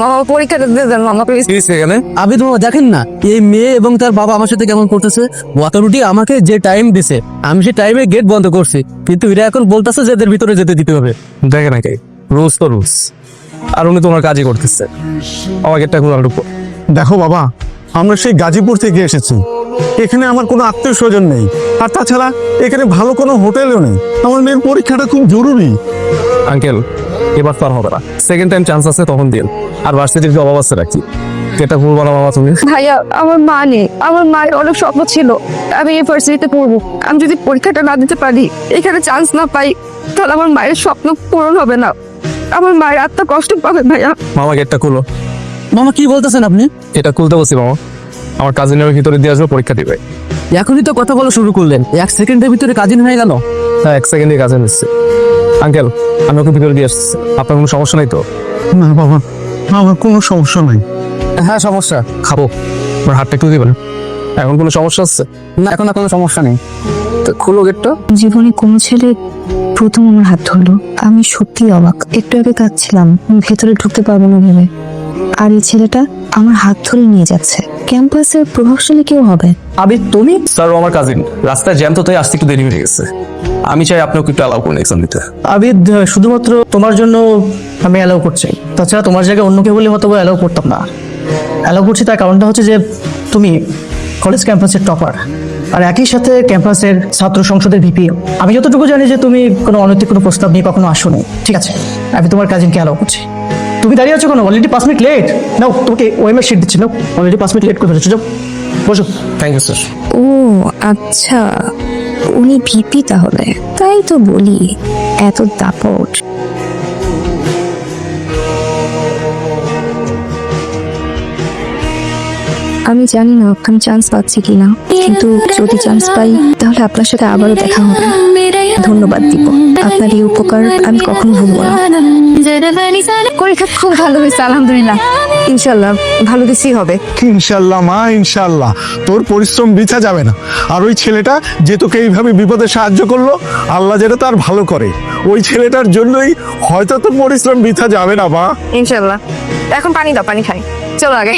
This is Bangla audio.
মামা পরীক্ষাটা দিয়ে দেন মামা প্লিজ। এখানে আবিদ মামা দেখেন না এই মেয়ে এবং তার বাবা আমার সাথে কেমন করতেছে। অথরিটি আমাকে যে টাইম দিছে আমি সেই টাইমে গেট বন্ধ করছি, কিন্তু এরা এখন বলতেছে যে এদের ভিতরে যেতে দিতে হবে। দেখে নাকি রুলস তো রুলস, আর উনি তোমার কাজই করতেছে। আমাকে একটা খুব আলটুকু দেখো বাবা, আমরা সেই গাজীপুর থেকে এসেছি। এখানে আমার কোনো আত্মীয় স্বজন নেই, আর তাছাড়া এখানে ভালো কোনো হোটেলও নেই। আমার মেয়ের পরীক্ষাটা খুব জরুরি। আঙ্কেল এবার তো আর হবে না, সেকেন্ড টাইম চান্স আছে তখন দিন। আর ভার্সিটির অভাব আছে রাখি, এটা ভুলবো না বাবা তুমি। ভাইয়া আমার মা নেই, আমার মায়ের অনেক স্বপ্ন ছিল আমি ইউনিভার্সিটিতে পড়বো। আমি যদি পরীক্ষাটা না দিতে পারি, এখানে চান্স না পাই, তাহলে আমার মায়ের স্বপ্ন পূরণ হবে না। আমার মায়ের আত্মা কষ্ট পাবে ভাইয়া। মামা গেটটা খুলো। মামা কি বলতেছেন আপনি? এটা খুলতে বসি মামা, আমার কাজিনের ভিতরে দিয়ে আসবো, পরীক্ষা দিবে। এখনই তো কথা বলা শুরু করলেন, 1 সেকেন্ডের ভিতরে কাজিন হয়ে গেল। হ্যাঁ 1 সেকেন্ডে কাজে নিচ্ছে। আঙ্কেল আমি ওকে ভিতরে দিয়ে আসছি, আপনার কোনো সমস্যা নেই তো? না বাবা, আমার কোনো সমস্যা নেই। হ্যাঁ সমস্যা। খাবো, আমার হাতটা একটু দিবেন। এখন কোনো সমস্যা আছে? না এখন আর কোনো সমস্যা নেই। তো খুলো গেটটা। জীবনে কোনো ছেলে প্রথম আমার হাত ধরলো, আমি সত্যি অবাক। একটু আগে কাঁদছিলাম ভেতরে ঢুকতে পারবো না ভেবে, আর এই ছেলেটা আমার হাত ধরে নিয়ে যাচ্ছে। ক্যাম্পাসের প্রভাবশালী কেউ হবে। আবিদ তুমি? স্যার ও আমার কাজিন, রাস্তায় জ্যাম তো তাই আসতে একটু দেরি হয়ে গেছে। আমি চাই আপনাকে একটু অ্যালাউ করুন এক্সাম দিতে। আবিদ শুধুমাত্র তোমার জন্য আমি অ্যালাউ করছি, তাছাড়া তোমার জায়গায় অন্য কেউ বলে হয়তো অ্যালাউ করতাম না। অ্যালাউ করছি তার কারণটা হচ্ছে যে তুমি কলেজ ক্যাম্পাসের টপার, আর একই সাথে ক্যাম্পাসের ছাত্র সংসদের ভিপি। আমি যতটুকু জানি যে তুমি কোনো অনৈতিক কোনো প্রস্তাব নিয়ে কখনো আসোনি। ঠিক আছে, আমি তোমার কাজিনকে অ্যালাউ করছি। তুমি দাঁড়িয়ে আছো কেন? Already 5 minute late. নাও তোমাকে ওএমএস শিট দিচ্ছি, নাও অলরেডি 5 মিনিট লেট করে ফেলেছো, যাও বসো। Thank you sir. ও আচ্ছা, উনি ভিপি তাহলে। তাই তো বলি এত দাপট। আমি জানি না আমি চান্স পাচ্ছি কিনা, কিন্তু যদি চান্স পাই তাহলে আপনার সাথে আবারও দেখা হবে। ধন্যবাদ দিব, আপনার এই উপকার আমি কখনো ভুলবো না। পরীক্ষা খুব ভালো হয়েছে আলহামদুলিল্লাহ, ইনশাল্লাহ ভালো কিছুই হবে। ইনশাল্লাহ মা, ইনশাল্লাহ তোর পরিশ্রম বৃথা যাবে না। আর ওই ছেলেটা যে তোকে এইভাবে বিপদে সাহায্য করলো, আল্লাহ যেটা তার ভালো করে, ওই ছেলেটার জন্যই হয়তো তোর পরিশ্রম বৃথা যাবে না মা। ইনশাল্লাহ। এখন পানি দাও, পানি খাই, চলো আগে।